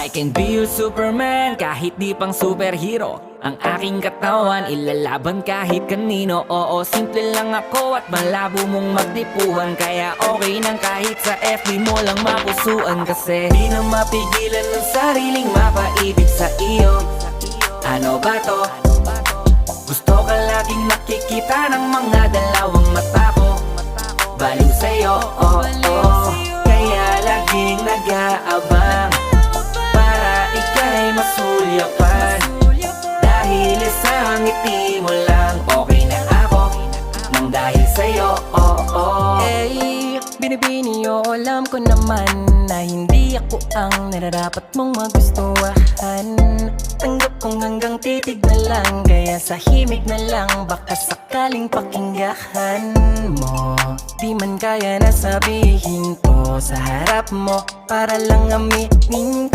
I can be your Superman, kahit di pang superhero. Ang aking katawan, ilalaban kahit kanino. Oo, simple lang ako at malabo mong magtipuhan. Kaya okay nang kahit sa FB mo lang mapusuan. Kasi di na mapigilan ng sariling mapaibig sa iyo. Ano ba to? Gusto ka laging nakikita ng mga dalawang mata ko. Baliw sa'yo, oh, oh. Kaya laging nag-aabang para ika'y masulyapan. Dahil sa ngiti mo lang okay na ako nang dahil sa'yo, oh, oh. Hey, binibini o alam ko naman na hindi ako ang nararapat mong magustuhan. Tanggap kong hanggang titig na lang, kaya sa himig na lang baka sakaling pakinggan mo. Di man kaya na sabihin ko sa harap mo para lang aminin